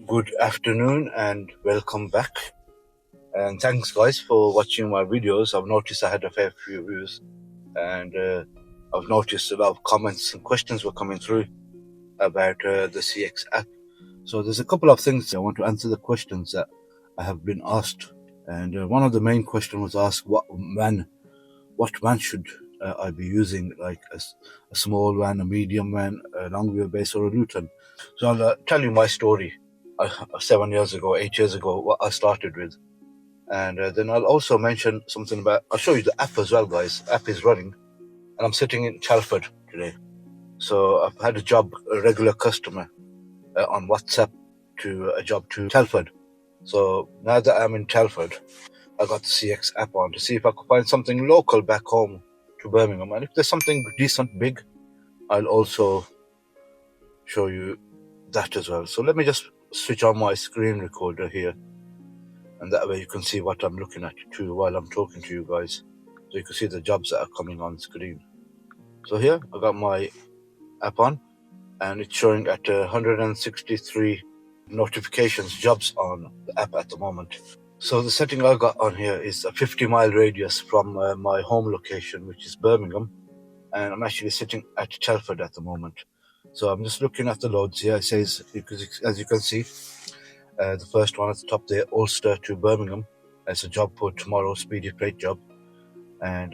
Good afternoon and welcome back. And thanks, guys, for watching my videos. I've noticed I had a fair few views, and I've noticed a lot of comments and questions were coming through about the CX app. So there's a couple of things I want to answer the questions that I have been asked. And one of the main questions was asked, what van should I be using, like a small van, a medium van, a long wheelbase, or a Luton? So I'll tell you my story. 7 years ago, 8 years ago, what I started with. And then I'll also mention something about, I'll show you the app as well, guys. App is running, and I'm sitting in Chelford today. So I've had a regular customer on WhatsApp to a job to Telford. So now that I'm in Telford, I got the CX app on to see if I could find something local back home to Birmingham. And if there's something decent, big, I'll also show you that as well. So let me just switch on my screen recorder here, and that way you can see what I'm looking at too while I'm talking to you guys, so you can see the jobs that are coming on screen. So here I got my app on, and it's showing at 163 notifications jobs on the app at the moment. So the setting I got on here is a 50-mile radius from my home location, which is Birmingham, and I'm actually sitting at Telford at the moment. So I'm just looking at the loads here. It says, as you can see, the first one at the top there, Ulster to Birmingham. It's a job for tomorrow, speedy freight job. And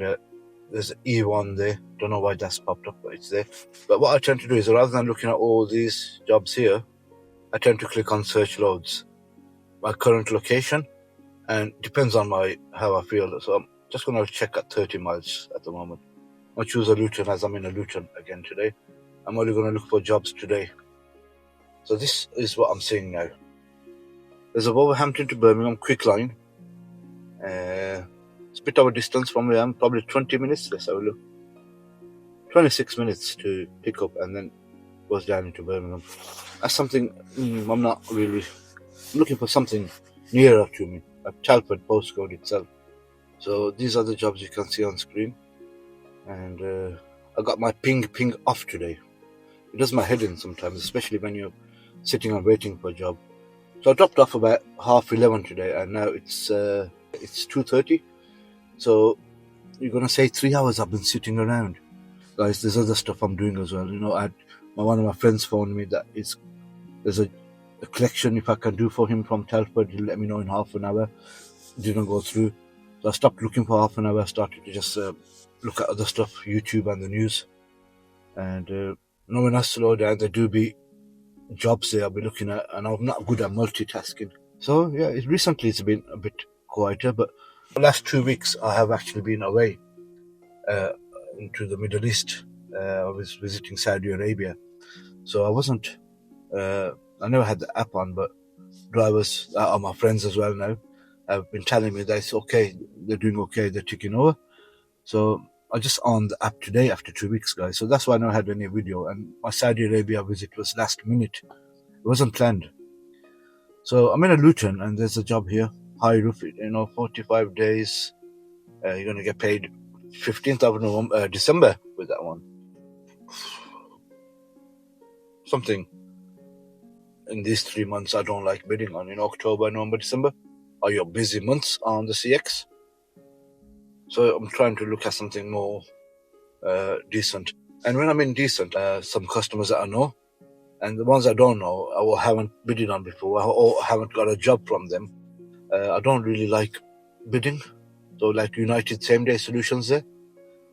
there's an E1 there. Don't know why that's popped up, but it's there. But what I tend to do is, rather than looking at all these jobs here, I tend to click on search loads, my current location, and it depends on how I feel. So I'm just going to check at 30 miles at the moment. I'll choose a Luton, as I'm in a Luton again today. I'm only going to look for jobs today. So this is what I'm seeing now. There's a Wolverhampton to Birmingham quick line. It's a bit of a distance from where I am, probably 20 minutes. Let's have a look. 26 minutes to pick up, and then goes down into Birmingham. That's something I'm not really looking for, something nearer to me, a Telford postcode itself. So these are the jobs you can see on screen. And I got my ping off today. It does my head in sometimes, especially when you're sitting and waiting for a job. So I dropped off about 11:30 today, and now it's 2:30. So you're gonna say 3 hours I've been sitting around, guys. There's other stuff I'm doing as well. One of my friends phoned me that there's a collection if I can do for him from Telford. He'll let me know in half an hour. It didn't go through, so I stopped looking for half an hour. I started to just look at other stuff, YouTube and the news. And when I slow down, there do be jobs there I'll be looking at, and I'm not good at multitasking. So yeah, recently it's been a bit quieter, but the last 2 weeks I have actually been away into the Middle East. I was visiting Saudi Arabia, so I never had the app on, but drivers are my friends as well now. Have been telling me that it's okay, they're doing okay, they're ticking over. So I just on the app today after 2 weeks, guys. So that's why I never had any video. And my Saudi Arabia visit was last minute. It wasn't planned. So I'm in a Luton, and there's a job here. High roof, 45 days. You're going to get paid 15th of December with that one. Something in these 3 months I don't like bidding on. October, November, December are your busy months on the CX. So I'm trying to look at something more decent. And when I mean decent, some customers that I know, and the ones I don't know or haven't bidded on before, or haven't got a job from them, I don't really like bidding. So like United Same Day Solutions there,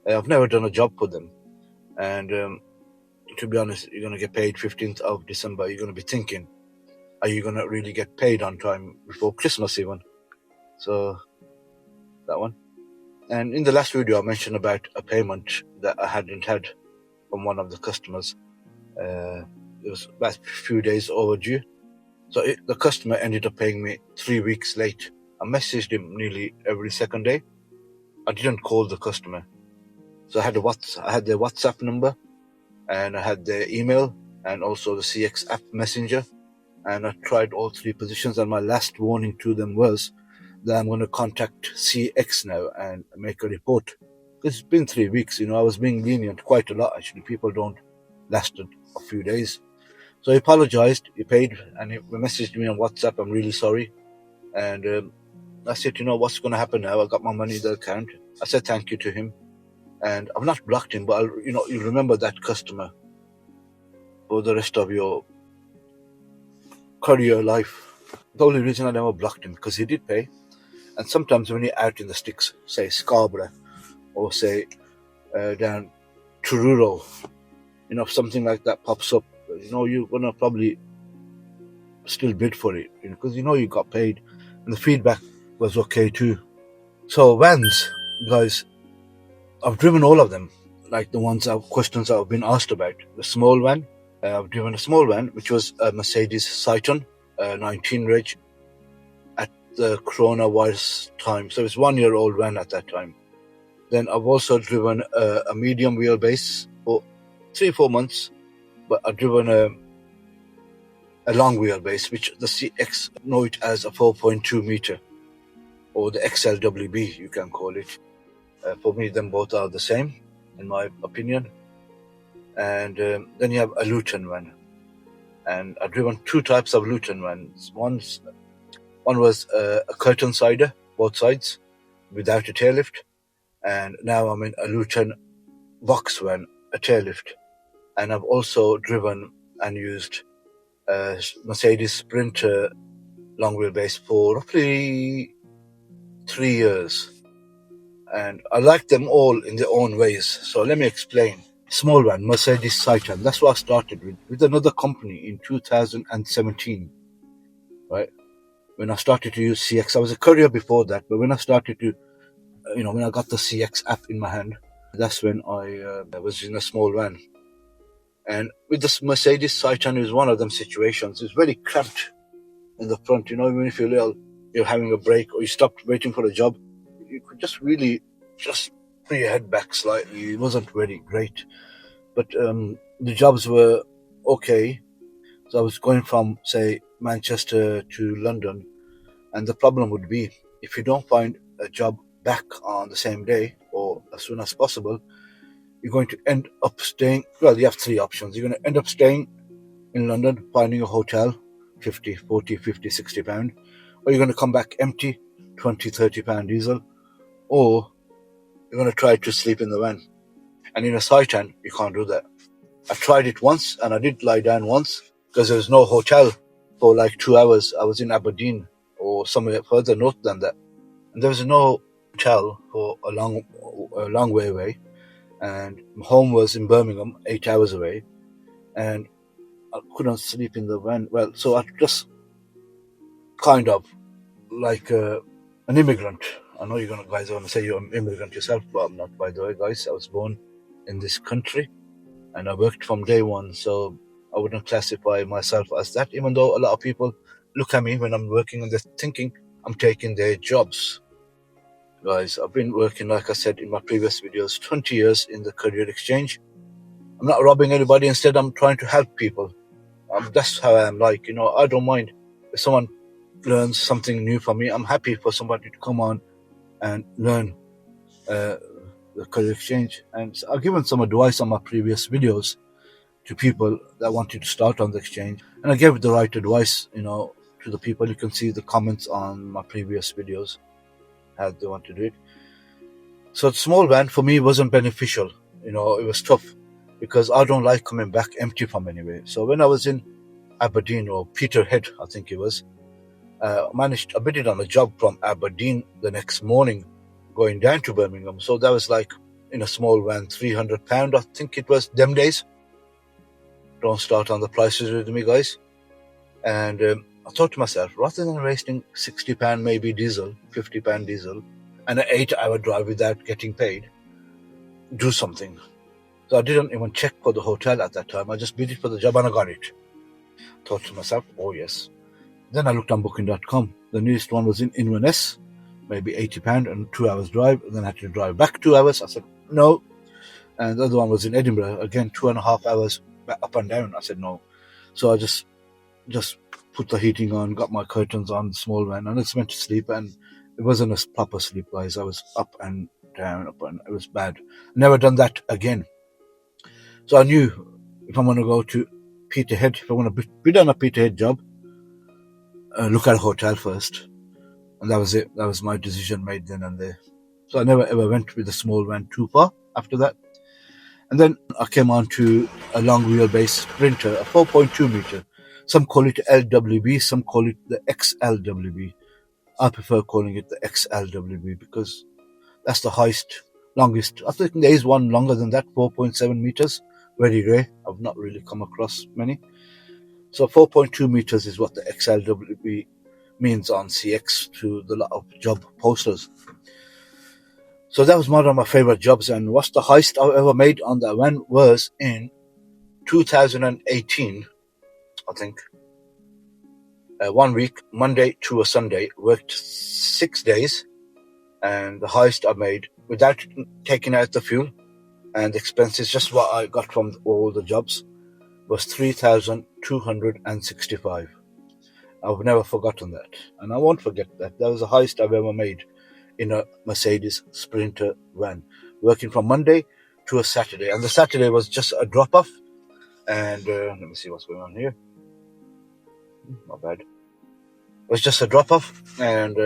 I've never done a job for them. And to be honest, you're going to get paid 15th of December. You're going to be thinking, are you going to really get paid on time before Christmas even? So that one. And in the last video, I mentioned about a payment that I hadn't had from one of the customers. It was about a few days overdue. So the customer ended up paying me 3 weeks late. I messaged him nearly every second day. I didn't call the customer. So I had their WhatsApp number, and I had their email, and also the CX app messenger. And I tried all 3 positions, and my last warning to them was that I'm going to contact CX now and make a report. It's been 3 weeks, I was being lenient quite a lot actually. People don't last a few days. So he apologized, he paid, and he messaged me on WhatsApp, I'm really sorry. And I said, you know, what's going to happen now? I got my money in the account. I said thank you to him. And I've not blocked him, but you remember that customer for the rest of your career life. The only reason I never blocked him, because he did pay. And sometimes when you're out in the sticks, say Scarborough, or say down Truro, if something like that pops up, you're going to probably still bid for it, because you got paid. And the feedback was okay too. So vans, guys, I've driven all of them, like the questions I've been asked about. The small van, I've driven a small van, which was a Mercedes Citon, 19 reg, at the coronavirus time. So it's 1 year old van at that time. Then I've also driven a medium wheelbase for 3-4 months, but I've driven a long wheelbase, which the CX know it as a 4.2 meter, or the LWB, you can call it. For me, them both are the same, in my opinion. And then you have a Luton van. And I've driven 2 types of Luton vans. One was a curtain sider, both sides, without a tail lift. And now I'm in a Luton box van, a tail lift. And I've also driven and used a Mercedes Sprinter long wheelbase for roughly 3 years. And I like them all in their own ways. So let me explain. Small van, Mercedes Citon. That's what I started with another company in 2017, right? When I started to use CX, I was a courier before that, but when I started to, when I got the CX app in my hand, that's when I was in a small van. And with this Mercedes Citon, it was one of them situations. It's very cramped in the front, even if you're having a break or you stopped waiting for a job, you could just really put your head back slightly. It wasn't very great, but the jobs were okay. So I was going from, say, Manchester to London, and the problem would be, if you don't find a job back on the same day or as soon as possible, you're going to end up staying. Well, you have 3 options. You're going to end up staying in London, finding a hotel, 50, 40, 50, 60 pound, or you're going to come back empty, 20, 30 pound diesel, or you're going to try to sleep in the van. And in a Citon, you can't do that. I tried it once, and I did lie down once, because there was no hotel for like 2 hours. I was in Aberdeen or somewhere further north than that, and there was no hotel for a long way away. And home was in Birmingham, 8 hours away, and I couldn't sleep in the van. Well, so I just kind of like an immigrant. I know you're guys are going to say you're an immigrant yourself, but I'm not, by the way, guys. I was born in this country, and I worked from day one, so I wouldn't classify myself as that, even though a lot of people look at me when I'm working and they're thinking I'm taking their jobs. Guys, I've been working, like I said in my previous videos, 20 years in the Courier Exchange. I'm not robbing anybody. Instead, I'm trying to help people. That's how I am. Like, I don't mind if someone learns something new from me. I'm happy for somebody to come on and learn the Courier Exchange. And I've given some advice on my previous videos to people that wanted to start on the exchange, and I gave the right advice, to the people. You can see the comments on my previous videos, how they want to do it. So the small van for me wasn't beneficial. It was tough, because I don't like coming back empty from anywhere. So when I was in Aberdeen, or Peterhead, I think it was, I bidded on a job from Aberdeen the next morning, going down to Birmingham. So that was like, in a small van, £300, I think it was, them days. Don't start on the prices with me, guys. And I thought to myself, rather than wasting £60 maybe diesel, £50 diesel, and an 8-hour drive without getting paid, do something. So I didn't even check for the hotel at that time. I just bid it for the job and I got it. Thought to myself, oh yes. Then I looked on booking.com. The nearest one was in Inverness, maybe £80 and 2 hours drive. And then I had to drive back 2 hours. I said, no. And the other one was in Edinburgh, again, 2.5 hours up and down. I said no. So I just put the heating on, got my curtains on, the small van, and it's meant to sleep. And it wasn't a proper sleep, guys. I was up and down, it was bad. Never done that again. So I knew if I'm going to go to Peterhead, if I want to bid on a Peterhead job, look at a hotel first. And that was it. That was my decision made then and there. So I never ever went with a small van too far after that. And then I came on to a long wheelbase Sprinter, a 4.2 meter. Some call it LWB, some call it the XLWB. I prefer calling it the XLWB because that's the highest, longest. I think there is one longer than that, 4.7 meters. Very rare. I've not really come across many. So 4.2 meters is what the XLWB means on CX to the lot of job posters. So that was one of my favorite jobs. And what's the highest I ever made on that van was in 2018, I think. 1 week, Monday to a Sunday, worked 6 days. And the highest I made, without taking out the fuel and expenses, just what I got from all the jobs, was 3,265. I've never forgotten that. And I won't forget that. That was the highest I've ever made in a Mercedes Sprinter van, working from Monday to a Saturday. And the Saturday was just a drop-off. And let me see what's going on here. Not bad. It was just a drop-off. And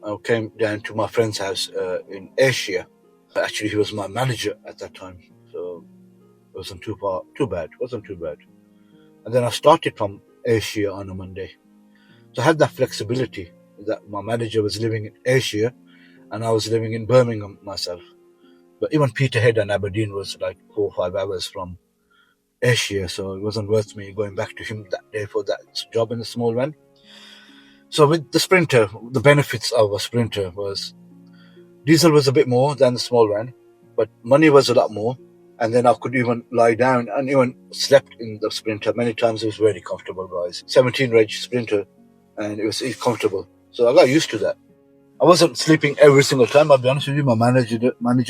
I came down to my friend's house in Asia. Actually, he was my manager at that time. So it wasn't too bad. It wasn't too bad. And then I started from Asia on a Monday. So I had that flexibility that my manager was living in Asia and I was living in Birmingham myself. But even Peterhead and Aberdeen was like 4 or 5 hours from Asia, so it wasn't worth me going back to him that day for that job in the small van. So with the Sprinter, the benefits of a Sprinter was diesel was a bit more than the small van, but money was a lot more. And then I could even lie down and even slept in the Sprinter. Many times it was very comfortable, guys. 17 reg Sprinter, and it was comfortable. So I got used to that. I wasn't sleeping every single time, I'll be honest with you. My manager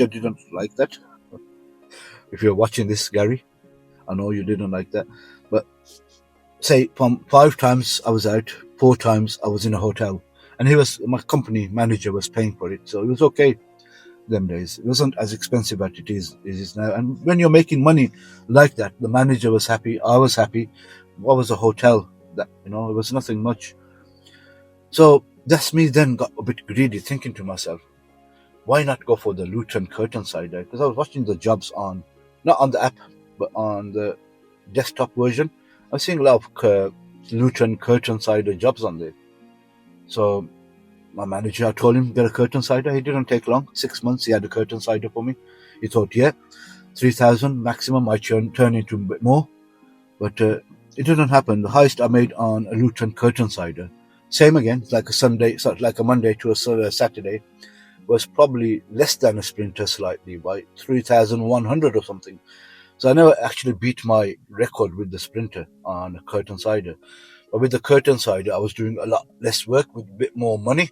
didn't like that. If you're watching this, Gary, I know you didn't like that. But say from 5 times I was out, 4 times I was in a hotel. And my company manager was paying for it. So it was okay them days. It wasn't as expensive as it is now. And when you're making money like that, the manager was happy, I was happy. What was a hotel? That, it was nothing much. So that's me then got a bit greedy, thinking to myself, why not go for the Luton curtain cider? Because I was watching the jobs not on the app, but on the desktop version. I was seeing a lot of Luton curtain cider jobs on there. So my manager, I told him, get a curtain cider. He didn't take long. 6 months, he had a curtain cider for me. He thought, 3,000 maximum, might turn into a bit more. But it didn't happen. The highest I made on a Luton curtain cider, same again, like a Monday to a Saturday, was probably less than a Sprinter slightly, by 3,100 or something. So I never actually beat my record with the Sprinter on a curtain cider. But with the curtain cider, I was doing a lot less work with a bit more money.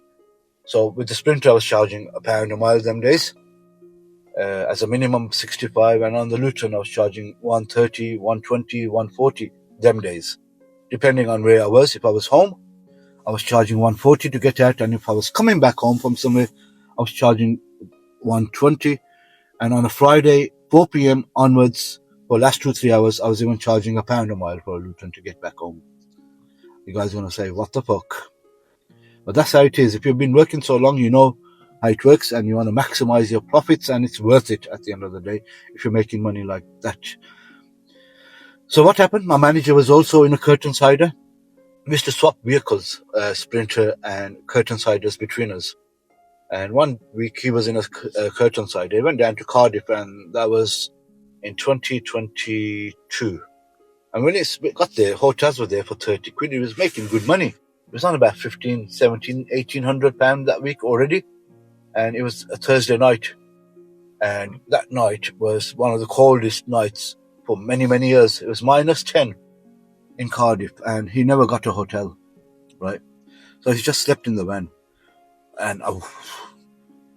So with the Sprinter, I was charging £1 a mile them days, as a minimum 65. And on the Luton, I was charging 130, 120, 140 them days, depending on where I was. If I was home, I was charging 140 to get out. And if I was coming back home from somewhere, I was charging 120. And on a Friday, 4 p.m. onwards, for the last 2-3 hours, I was even charging £1 a mile for a Luton to get back home. You guys are going to say, what the fuck? But that's how it is. If you've been working so long, you know how it works, and you want to maximize your profits, and it's worth it at the end of the day if you're making money like that. So what happened? My manager was also in a curtain cider. We used to swap vehicles, Sprinter and curtain ciders between us. And 1 week he was in a curtain cider. He went down to Cardiff, and that was in 2022. And when it got there, hotels were there for 30 quid. He was making good money. It was on about 15, 17, 1,800 pounds that week already. And it was a Thursday night. And that night was one of the coldest nights for many, many years. It was -10 in Cardiff, and he never got a hotel, right? So he just slept in the van. And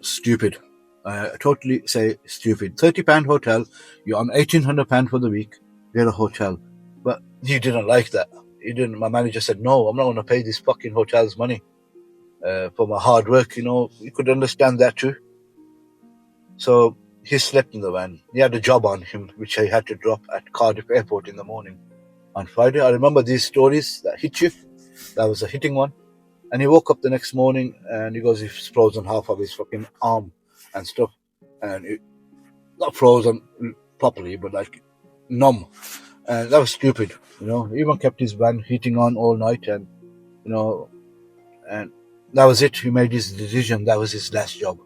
stupid. I totally say stupid. £30 hotel, you're on £1,800 for the week, get a hotel. But he didn't like that. My manager said, no, I'm not going to pay this fucking hotel's money for my hard work. You could understand that too. So he slept in the van. He had a job on him, which he had to drop at Cardiff Airport in the morning. on Friday. I remember these stories that hit you. That was a hitting one. And he woke up the next morning and he goes, he's frozen half of his fucking arm and stuff. And it, not frozen properly, but like numb. And that was stupid, you know. He even kept his van heating on all night, and you know, and that was it. He made his decision. That was his last job.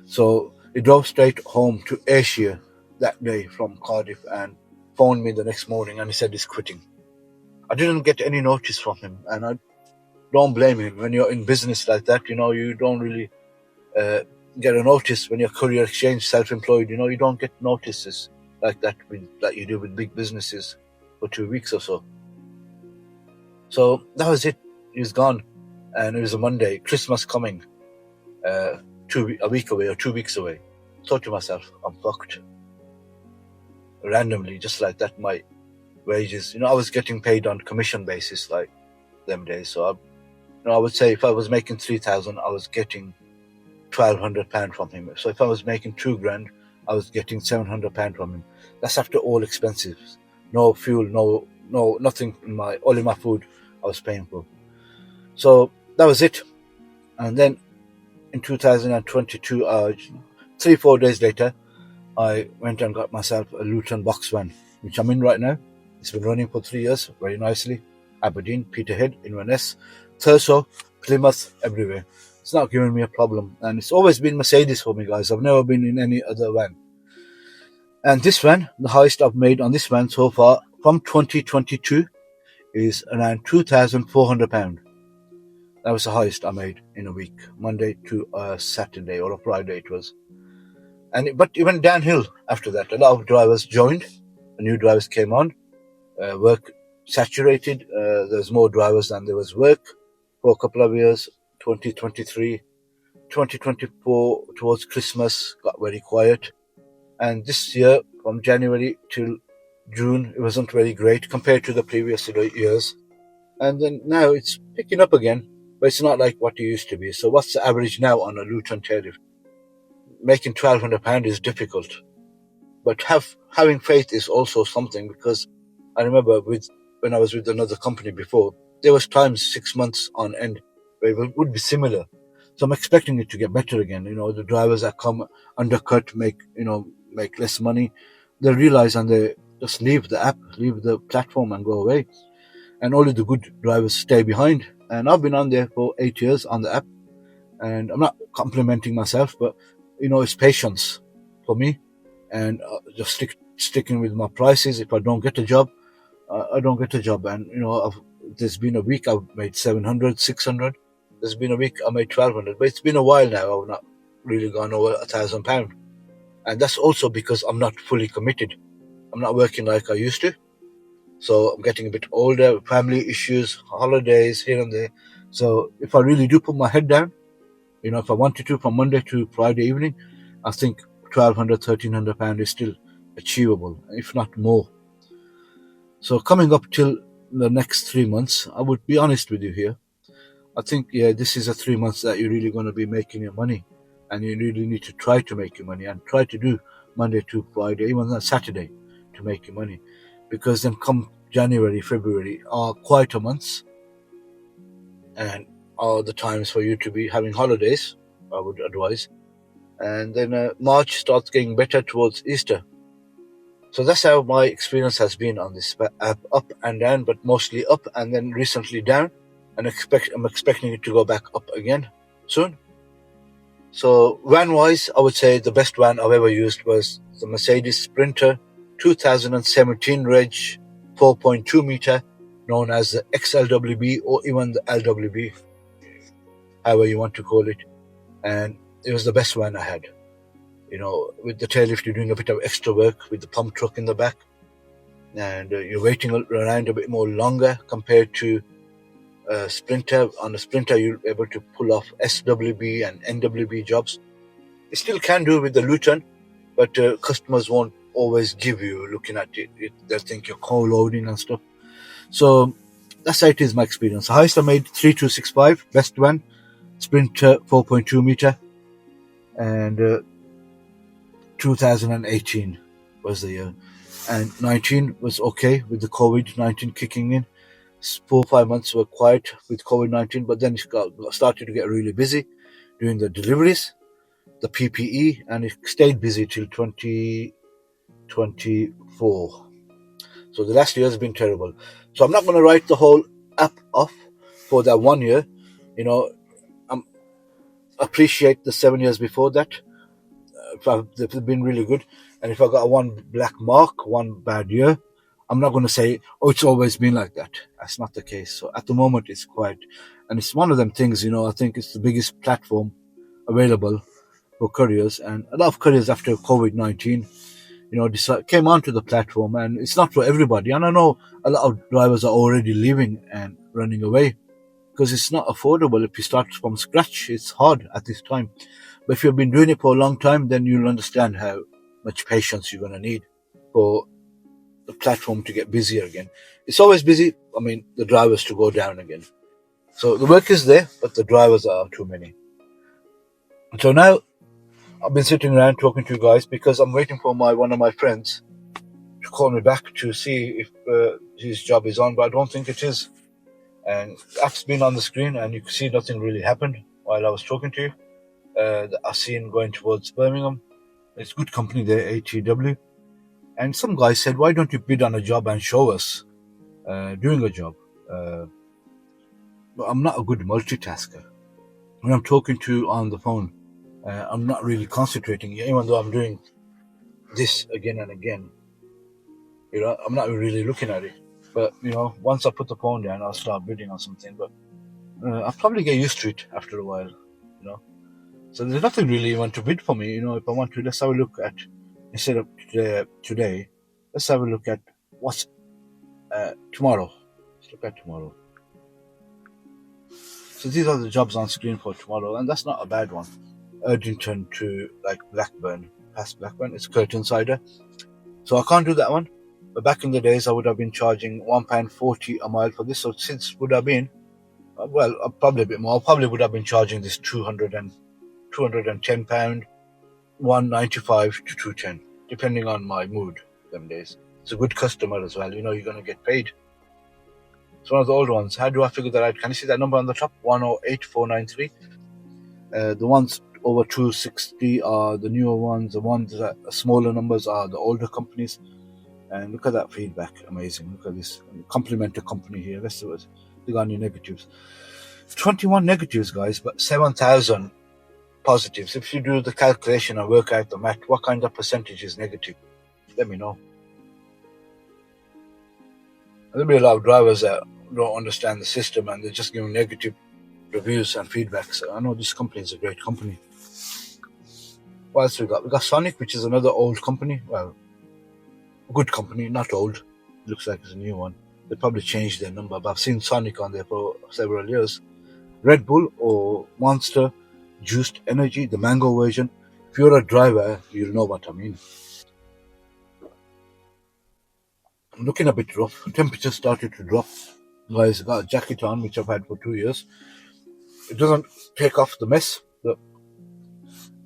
So he drove straight home to Asia that day from Cardiff and phoned me the next morning and he said he's quitting. I didn't get any notice from him, and I don't blame him. When you're in business like that, you know, you don't really get a notice. When you're Courier Exchange, self-employed, you know, you don't get notices like that like you do with big businesses for 2 weeks or so. So that was it. He was gone, and it was a Monday, Christmas coming, a week away or 2 weeks away. Thought to myself, I'm fucked. Randomly, just like that, my wages, you know, I was getting paid on commission basis like them days. So I would say if I was making 3,000, I was getting £1,200 from him. So if I was making £2,000, I was getting £700 from him. That's after all expenses, no fuel, no nothing in only my food I was paying for. So that was it. And then in 2022, 3-4 days later, I went and got myself a Luton box van, which I'm in right now. It's been running for 3 years very nicely. Aberdeen, Peterhead, Inverness, Thurso, Plymouth, everywhere. It's not giving me a problem. And it's always been Mercedes for me, guys. I've never been in any other van. And this van, the highest I've made on this van so far from 2022 is around £2,400. That was the highest I made in a week, Monday to a Saturday or a Friday it was. But it went downhill after that. A lot of drivers joined, new drivers came on, work saturated. There's more drivers than there was work for a couple of years. 2023, 2024 towards Christmas got very quiet, and this year from January till June it wasn't very great compared to the previous years. And then now it's picking up again, but it's not like what it used to be. So what's the average now on a Luton tariff? Making £1,200 is difficult, but having faith is also something, because I remember when I was with another company before, there was times 6 months on end where it would be similar. So I'm expecting it to get better again. You know, the drivers that come undercut, make less money, they realize and they just leave the app, leave the platform and go away. And only the good drivers stay behind. And I've been on there for 8 years on the app, and I'm not complimenting myself, but you know, it's patience for me, and just sticking with my prices. If I don't get a job, I don't get a job. And you know, there's been a week I've made 700, 600. There's been a week I made 1,200, but it's been a while now. I've not really gone over £1,000, and that's also because I'm not fully committed. I'm not working like I used to, so I'm getting a bit older, family issues, holidays here and there. So if I really do put my head down, you know, if I wanted to, from Monday to Friday evening, I think £1,200, £1,300 is still achievable, if not more. So coming up till the next 3 months, I would be honest with you here. I think, yeah, this is a 3 months that you're really going to be making your money, and you really need to try to make your money and try to do Monday to Friday, even on Saturday, to make your money, because then come January, February are quieter months and are the times for you to be having holidays, I would advise. And then March starts getting better towards Easter. So that's how my experience has been on this app, up and down, but mostly up, and then recently down. And I'm expecting it to go back up again soon. So van-wise, I would say the best van I've ever used was the Mercedes Sprinter 2017 reg 4.2 meter, known as the XLWB or even the LWB, however you want to call it. And it was the best van I had. You know, with the tail lift, you're doing a bit of extra work with the pump truck in the back, and you're waiting around a bit more longer compared to Sprinter. On a Sprinter, you're able to pull off SWB and NWB jobs. You still can do with the Luton, but customers won't always give you, looking at it, they'll think you're co-loading and stuff. So that's how it is, my experience. The highest I made 3265, best one, Sprinter 4.2 meter, and 2018 was the year. And 19 was okay with the COVID-19 kicking in. 4 or 5 months were quiet with COVID-19, but then it started to get really busy doing the deliveries, the PPE, and it stayed busy till 2024. So the last year has been terrible. So I'm not going to write the whole app off for that 1 year. You know, I appreciate the 7 years before that. They've been really good. And if I got one black mark, one bad year, I'm not going to say, oh, it's always been like that. That's not the case. So at the moment, it's quiet. And it's one of them things, I think it's the biggest platform available for couriers. And a lot of couriers after COVID-19, came onto the platform, and it's not for everybody. And I know a lot of drivers are already leaving and running away because it's not affordable. If you start from scratch, it's hard at this time. But if you've been doing it for a long time, then you'll understand how much patience you're going to need for the platform to get busier again. It's always busy. I mean, the drivers to go down again. So the work is there, but the drivers are too many. So now I've been sitting around talking to you guys because I'm waiting for one of my friends to call me back to see if his job is on, but I don't think it is. And the app's been on the screen, and you can see nothing really happened while I was talking to you. I seen going towards Birmingham. It's good company there, ATW. And some guy said, why don't you bid on a job and show us doing a job? But I'm not a good multitasker. When I'm talking to you on the phone, I'm not really concentrating, even though I'm doing this again and again. I'm not really looking at it. But, once I put the phone down, I'll start bidding on something. But I'll probably get used to it after a while, So there's nothing really even to bid for me. If I want to, let's have a look at, instead of today, let's have a look at what's tomorrow. Let's look at tomorrow. So these are the jobs on screen for tomorrow, and that's not a bad one. Erdington to Blackburn, past Blackburn, it's Curtain Cider. So I can't do that one. But back in the days, I would have been charging £1.40 a mile for this. So since would have been, probably a bit more. I probably would have been charging this £210, £195 to £210, depending on my mood them days. It's a good customer as well. You're going to get paid. It's one of the old ones. How do I figure that out? Can you see that number on the top? 108493. The ones over 260 are the newer ones. The ones that are smaller numbers are the older companies. And look at that feedback. Amazing. Look at this. Compliment a company here. Let's do it. They got any negatives. 21 negatives, guys, but 7,000 positives. If you do the calculation and work out the math, what kind of percentage is negative? Let me know. There'll be a lot of drivers that don't understand the system and they're just giving negative reviews and feedback. So I know this company is a great company. What else we got? We got Sonic, which is another old company. Well, good company, not old. Looks like it's a new one. They probably changed their number, but I've seen Sonic on there for several years. Red Bull or Monster Juiced Energy, the mango version. If you're a driver, you'll know what I mean. I'm looking a bit rough. Temperature started to drop. Guys, got a jacket on, which I've had for 2 years. It doesn't take off the mess, but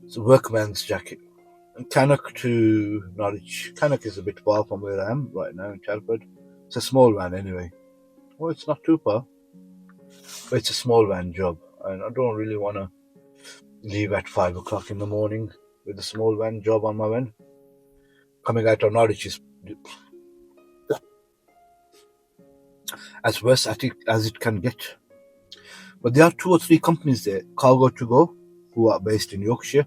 it's a workman's jacket. And Cannock to Norwich. Cannock is a bit far from where I am right now in Telford. It's a small van anyway. Well, it's not too far, but it's a small van job. And I don't really want to leave at 5 o'clock in the morning with a small van job on my van. Coming out of Norwich is as worse as it can get. But there are 2 or 3 companies there. Cargo to Go, who are based in Yorkshire.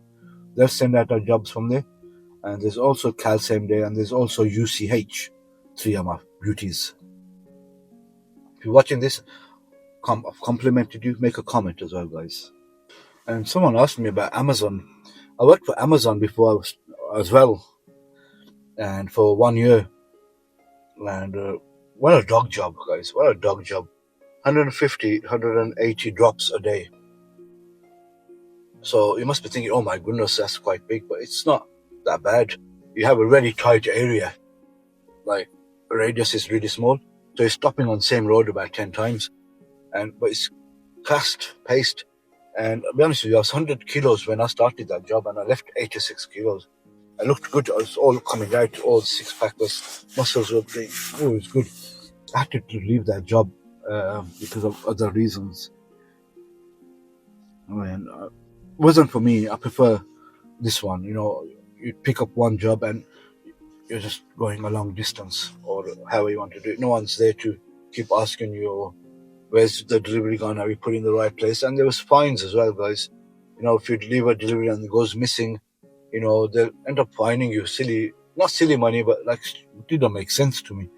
They'll send out our jobs from there. And there's also Cal Same Day, and there's also UCH, 3 of my beauties. If you're watching this, I've complimented you. Make a comment as well, guys. And someone asked me about Amazon. I worked for Amazon before as well, and for 1 year. And what a dog job, guys. What a dog job. 150, 180 drops a day. So you must be thinking, oh my goodness, that's quite big, but it's not that bad. You have a really tight area. Like, radius is really small. So you're stopping on the same road about 10 times. But it's fast paced. And I'll be honest with you, I was 100 kilos when I started that job, and I left 86 kilos. I looked good. I was all coming out. All the six-pack was, muscles were playing. Oh, it was good. I had to leave that job because of other reasons. I mean, it wasn't for me. I prefer this one. You know, you pick up one job and you're just going a long distance or however you want to do it. No one's there to keep asking you, where's the delivery gone? Are we put in the right place? And there was fines as well, guys. You know, if you leave a delivery and it goes missing, you know, they'll end up fining you not silly money, but like, it didn't make sense to me.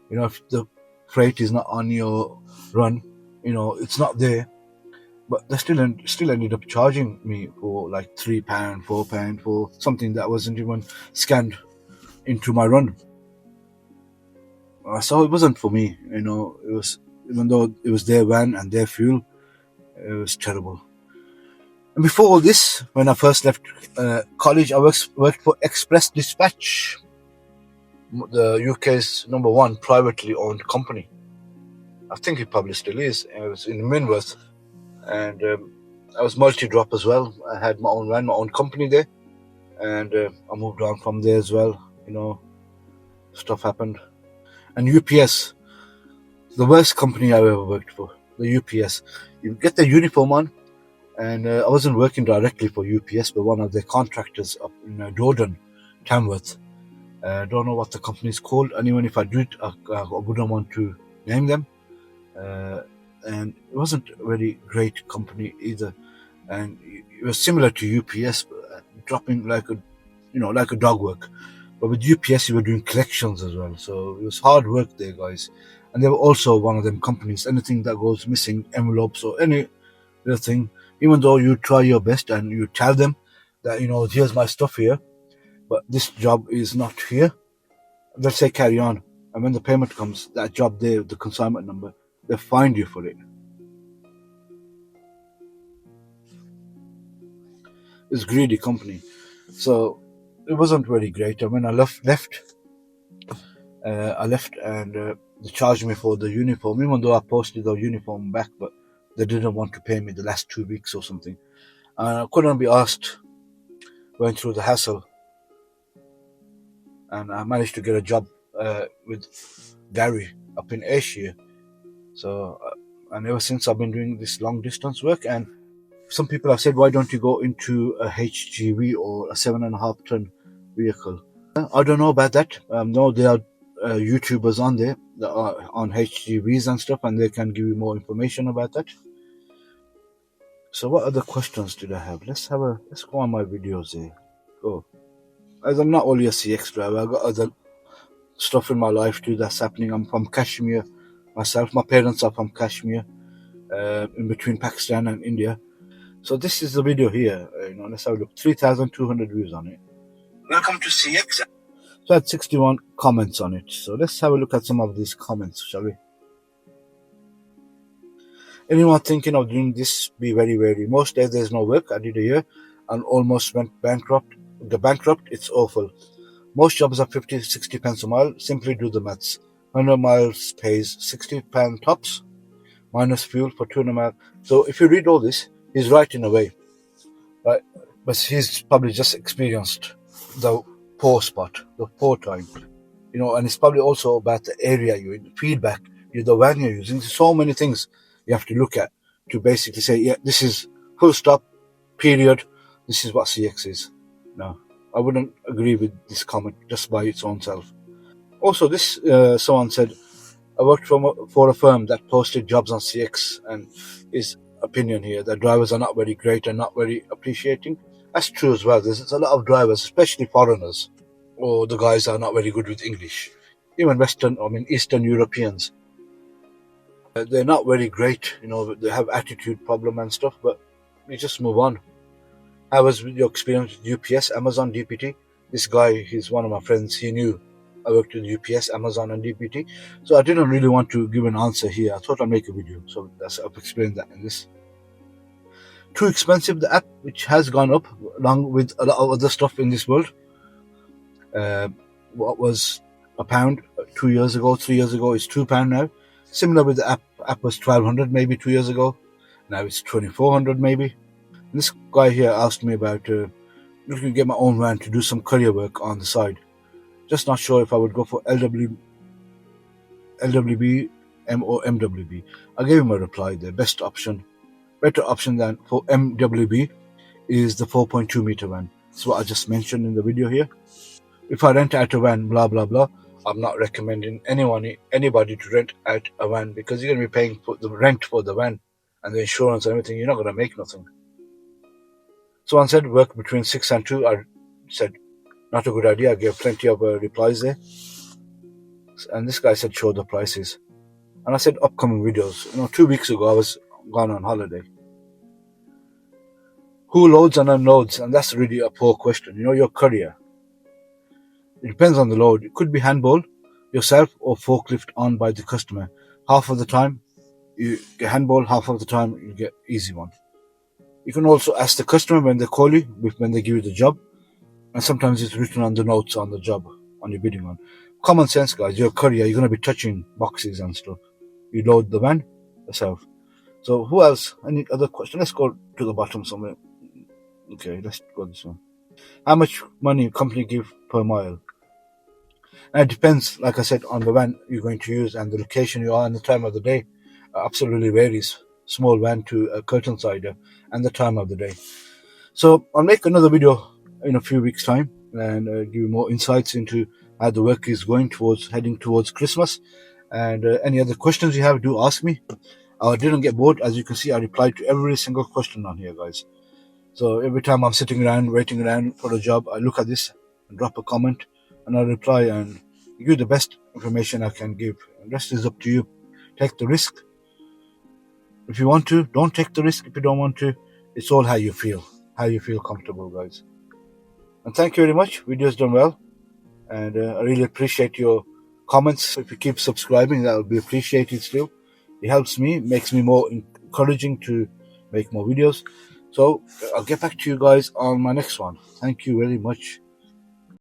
You know, if the freight is not on your run, you know, it's not there. But they still ended up charging me for like £3, £4 for something that wasn't even scanned into my run. So it wasn't for me, you know. It was, even though it was their van and their fuel, it was terrible. And before all this, when I first left college, I worked for Express Dispatch, the UK's #1 privately owned company. I think it probably still is. It was in Minworth, and I was multi-drop as well. I had my own van, my own company there, and I moved on from there as well. You know, stuff happened. And UPS, the worst company I've ever worked for. The UPS, you get the uniform on, and I wasn't working directly for UPS, but one of their contractors up in Dordon, Tamworth. Don't know what the company is called, and even if I do it, I wouldn't want to name them. And it wasn't a very great company either, and it was similar to UPS, dropping like a dog work. But with UPS, you were doing collections as well, so it was hard work there, guys. And they were also one of them companies. Anything that goes missing, envelopes or any little thing, even though you try your best and you tell them that, you know, here's my stuff here, but this job is not here, they'll say carry on. And when the payment comes, that job there, the consignment number, they'll find you for it. It's a greedy company. So it wasn't very great. And when I left and they charged me for the uniform, even though I posted the uniform back, but they didn't want to pay me the last 2 weeks or something. And I couldn't be asked, going through the hassle. And I managed to get a job with Gary up in Asia. So, and ever since I've been doing this long distance work. And some people have said, why don't you go into a HGV or a 7.5 ton vehicle? I don't know about that. No, there are YouTubers on there that are on HGVs and stuff, and they can give you more information about that. So what other questions did I have? Let's go on my videos here. Go. As I'm not only a CX driver, I've got other stuff in my life too that's happening. I'm from Kashmir myself. My parents are from Kashmir, in between Pakistan and India. So this is the video here. Let's have a look. 3,200 views on it. Welcome to CX. So I had 61 comments on it. So let's have a look at some of these comments, shall we? Anyone thinking of doing this, be very wary. Most days there's no work. I did a year and almost went bankrupt. It's awful. Most jobs are 50, 60 pence a mile. Simply do the maths. 100 miles pays £60 tops, minus fuel for 200 miles. So if you read all this, he's right in a way. Right? But he's probably just experienced the poor spot, the poor time. And it's probably also about the area you're in, the feedback, the van you're using. There's so many things you have to look at to basically say, yeah, this is full stop, period. This is what CX is. No, I wouldn't agree with this comment just by its own self. Also, this someone said, I worked for a firm that posted jobs on CX, and his opinion here that drivers are not very great and not very appreciating. That's true as well. There's a lot of drivers, especially foreigners, or the guys are not very good with English. Even Eastern Europeans. They're not very great, they have attitude problem and stuff, but we just move on. How was your experience with UPS, Amazon, DPT? This guy, he's one of my friends, he knew I worked with UPS, Amazon and DPT, so I didn't really want to give an answer here. I thought I'd make a video, so I've explained that in this. Too expensive, the app, which has gone up along with a lot of other stuff in this world. What was £1 2 years ago, 3 years ago, is £2 now. Similar with the app was 1,200 maybe 2 years ago. Now it's 2,400 maybe. And this guy here asked me about looking to get my own van to do some courier work on the side. Just not sure if I would go for LWB or MWB. I gave him a reply. The better option than for MWB is the 4.2 meter van. That's what I just mentioned in the video here. If I rent out a van, blah blah blah, I'm not recommending anybody to rent out a van, because you're going to be paying for the rent for the van and the insurance and everything. You're not going to make nothing. So I said work between 6 and 2. I said not a good idea. I gave plenty of replies there, and this guy said show the prices, and I said upcoming videos. 2 weeks ago I was gone on holiday. Who loads and unloads? And that's really a poor question. Your courier, it depends on the load. It could be handball yourself or forklift on by the customer. Half of the time you get handball, half of the time you get easy one. You can also ask the customer when they call you, when they give you the job, and sometimes it's written on the notes on the job on your bidding one. Common sense, guys. You're a courier, you're going to be touching boxes and stuff. You load the van yourself. So who else? Any other question? Let's go to the bottom somewhere. Okay, let's go this one. How much money company give per mile? And it depends, like I said, on the van you're going to use and the location you are and the time of the day. Absolutely varies. Small van to a curtain sider and the time of the day. So I'll make another video in a few weeks' time and give you more insights into how the work is going heading towards Christmas. And any other questions you have, do ask me. I didn't get bored. As you can see, I replied to every single question on here, guys. So every time I'm sitting around waiting around for a job, I look at this and drop a comment and I reply and give you the best information I can give. And the rest is up to you. Take the risk if you want to. Don't take the risk if you don't want to. It's all how you feel comfortable, guys. And thank you very much. Video's done well, and I really appreciate your comments. If you keep subscribing, that would be appreciated still. It helps me, makes me more encouraging to make more videos. So I'll get back to you guys on my next one. Thank you very much.